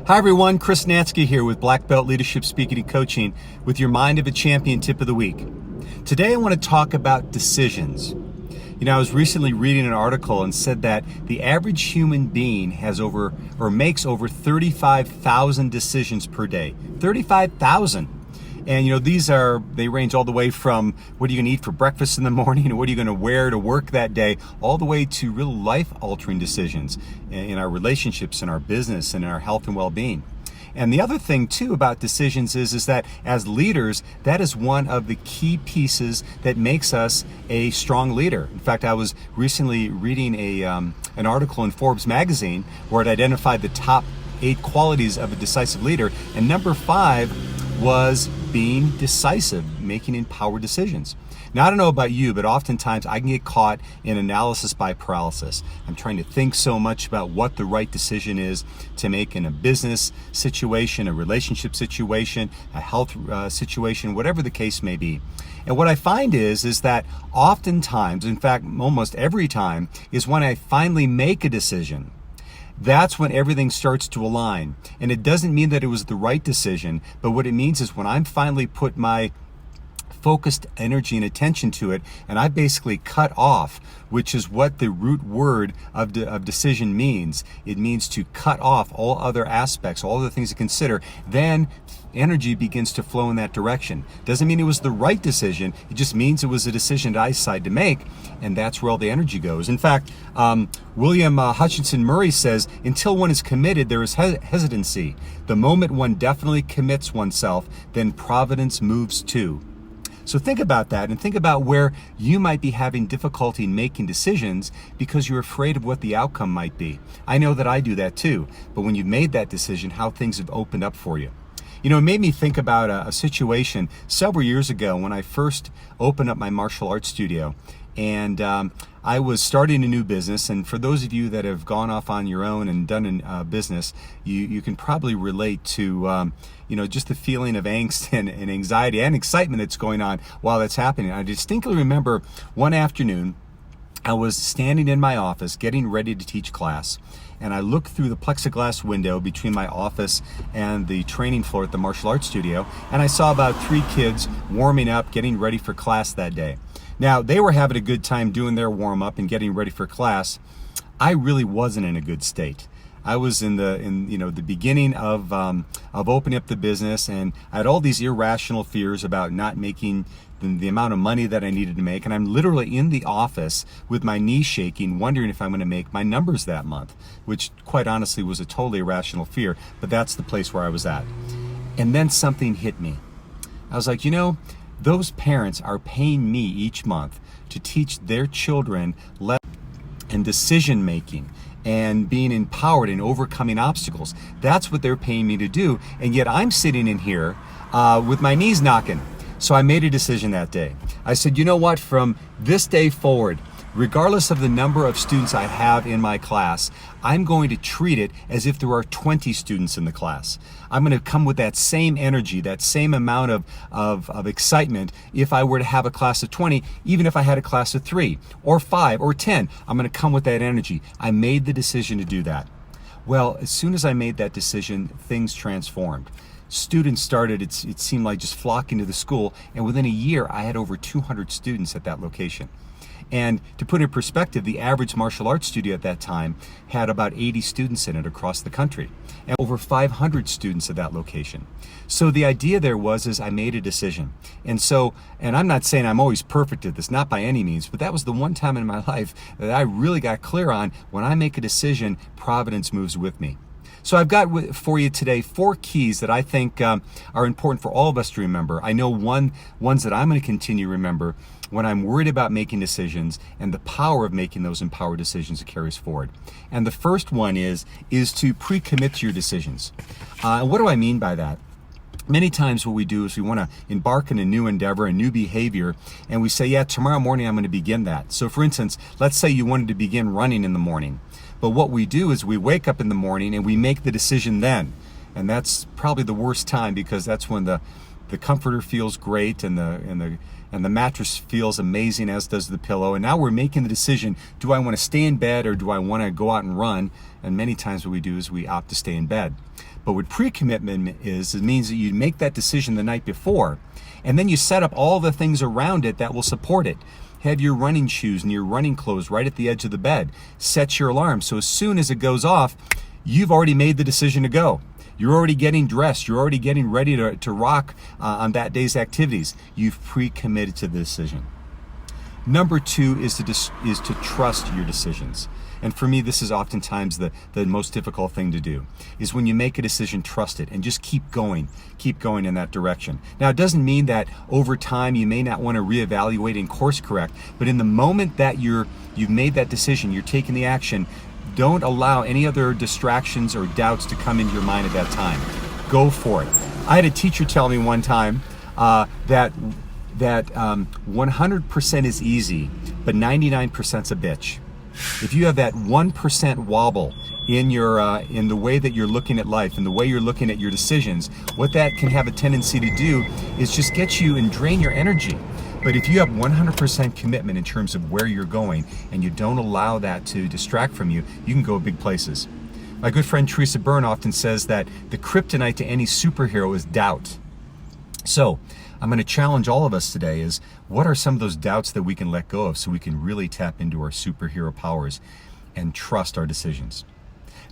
Hi everyone, Chris Natsky here with Black Belt Leadership Speaking and Coaching with your Mind of a Champion tip of the week. Today I want to talk about decisions. I was recently reading an article and said that the average human being makes over 35,000 decisions per day. 35,000. And they range all the way from what are you going to eat for breakfast in the morning and what are you going to wear to work that day, all the way to real life-altering decisions in our relationships, in our business, and in our health and well-being. And the other thing too about decisions is that as leaders, that is one of the key pieces that makes us a strong leader. In fact, I was recently reading an article in Forbes magazine where it identified the top 8 qualities of a decisive leader, and number 5 was being decisive, making empowered decisions. Now, I don't know about you, but oftentimes I can get caught in analysis by paralysis. I'm trying to think so much about what the right decision is to make in a business situation, a relationship situation, a health situation, whatever the case may be. And what I find is that oftentimes, in fact, almost every time, is when I finally make a decision. That's when everything starts to align. And it doesn't mean that it was the right decision, but what it means is when I'm finally put my focused energy and attention to it, and I basically cut off, which is what the root word of decision means. It means to cut off all other aspects, all other things to consider. Then energy begins to flow in that direction. Doesn't mean it was the right decision. It just means it was a decision that I decided to make, and that's where all the energy goes. In fact, William Hutchinson Murray says, until one is committed, there is hesitancy. The moment one definitely commits oneself, then providence moves too. So think about that and think about where you might be having difficulty in making decisions because you're afraid of what the outcome might be. I know that I do that too, but when you've made that decision, how things have opened up for you. It made me think about a situation several years ago when I first opened up my martial arts studio. And I was starting a new business, and for those of you that have gone off on your own and done a business, you can probably relate to just the feeling of angst and anxiety and excitement that's going on while that's happening. I distinctly remember one afternoon, I was standing in my office getting ready to teach class, and I looked through the plexiglass window between my office and the training floor at the martial arts studio, and I saw about 3 kids warming up, getting ready for class that day. Now, they were having a good time doing their warm-up and getting ready for class. I really wasn't in a good state. I was in the beginning of opening up the business, and I had all these irrational fears about not making the amount of money that I needed to make, and I'm literally in the office with my knees shaking, wondering if I'm going to make my numbers that month, which quite honestly was a totally irrational fear, but that's the place where I was at. And then something hit me. I was like, those parents are paying me each month to teach their children and decision making and being empowered and overcoming obstacles. That's what they're paying me to do, and yet I'm sitting in here with my knees knocking. So I made a decision that day. I said, you know what, from this day forward, regardless of the number of students I have in my class, I'm going to treat it as if there are 20 students in the class. I'm going to come with that same energy, that same amount of excitement if I were to have a class of 20, even if I had a class of 3 or 5 or 10. I'm going to come with that energy. I made the decision to do that. Well, as soon as I made that decision, things transformed. Students started, it seemed like, just flocking to the school, and within a year, I had over 200 students at that location. And to put in perspective, the average martial arts studio at that time had about 80 students in it across the country, and over 500 students at that location. So the idea there was I made a decision. And I'm not saying I'm always perfect at this, not by any means, but that was the one time in my life that I really got clear on, when I make a decision, providence moves with me. So I've got for you today 4 keys that I think are important for all of us to remember. I know ones that I'm going to continue to remember when I'm worried about making decisions, and the power of making those empowered decisions that carries forward. And the first one is to pre-commit to your decisions. What do I mean by that? Many times what we do is we want to embark in a new endeavor, a new behavior, and we say, yeah, tomorrow morning I'm going to begin that. So for instance, let's say you wanted to begin running in the morning. But what we do is we wake up in the morning and we make the decision then. And that's probably the worst time, because that's when the comforter feels great and the mattress feels amazing, as does the pillow. And now we're making the decision, do I want to stay in bed or do I want to go out and run? And many times what we do is we opt to stay in bed. But what pre-commitment is, it means that you make that decision the night before, and then you set up all the things around it that will support it. Have your running shoes and your running clothes right at the edge of the bed. Set your alarm so as soon as it goes off, you've already made the decision to go. You're already getting dressed. You're already getting ready to rock on that day's activities. You've pre-committed to the decision. Number 2 is to trust your decisions. And for me, this is oftentimes the most difficult thing to do, is when you make a decision, trust it and just keep going in that direction. Now, it doesn't mean that over time you may not want to reevaluate and course correct, but in the moment that you've made that decision, you're taking the action, don't allow any other distractions or doubts to come into your mind at that time. Go for it. I had a teacher tell me one time that 100% is easy, but 99%'s a bitch. If you have that 1% wobble in the way that you're looking at life and the way you're looking at your decisions, what that can have a tendency to do is just get you and drain your energy. But if you have 100% commitment in terms of where you're going and you don't allow that to distract from you, you can go big places. My good friend Teresa Byrne often says that the kryptonite to any superhero is doubt. So I'm going to challenge all of us today is, what are some of those doubts that we can let go of so we can really tap into our superhero powers and trust our decisions?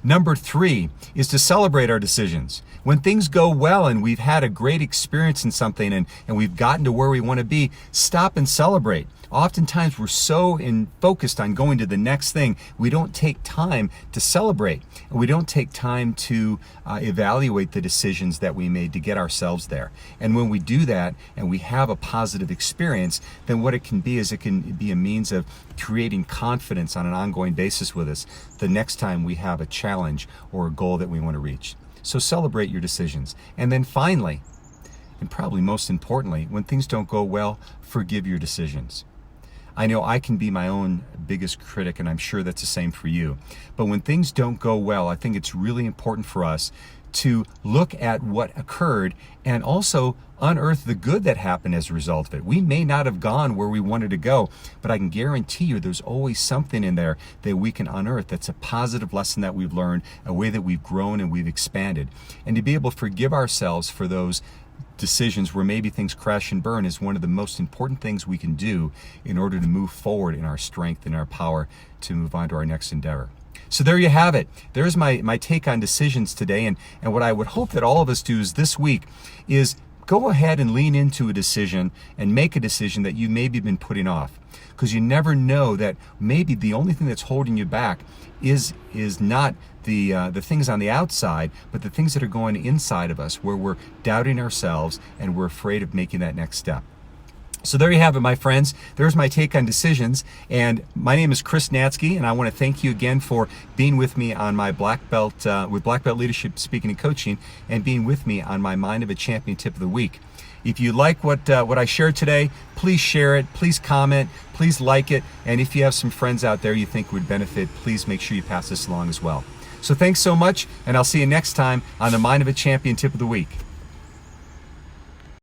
Number 3 is to celebrate our decisions. When things go well and we've had a great experience in something and we've gotten to where we want to be, stop and celebrate. Oftentimes we're so focused on going to the next thing, we don't take time to celebrate. And we don't take time to evaluate the decisions that we made to get ourselves there. And when we do that and we have a positive experience, then what it can be is it can be a means of creating confidence on an ongoing basis with us the next time we have a challenge or a goal that we want to reach. So celebrate your decisions. And then finally, and probably most importantly, when things don't go well, forgive your decisions. I know I can be my own biggest critic, and I'm sure that's the same for you. But when things don't go well, I think it's really important for us to look at what occurred and also unearth the good that happened as a result of it. We may not have gone where we wanted to go, but I can guarantee you there's always something in there that we can unearth that's a positive lesson that we've learned, a way that we've grown and we've expanded. And to be able to forgive ourselves for those decisions where maybe things crash and burn is one of the most important things we can do in order to move forward in our strength and our power to move on to our next endeavor. So there you have it. There's my take on decisions today. And what I would hope that all of us do is this week is go ahead and lean into a decision and make a decision that you maybe been putting off. Because you never know that maybe the only thing that's holding you back is not the things on the outside, but the things that are going inside of us where we're doubting ourselves and we're afraid of making that next step. So there you have it, my friends. There's my take on decisions. And my name is Chris Natzke, and I want to thank you again for being with me on my Black Belt, with Black Belt Leadership Speaking and Coaching, and being with me on my Mind of a Champion Tip of the Week. If you like what I shared today, please share it, please comment, please like it, and if you have some friends out there you think would benefit, please make sure you pass this along as well. So thanks so much, and I'll see you next time on the Mind of a Champion Tip of the Week.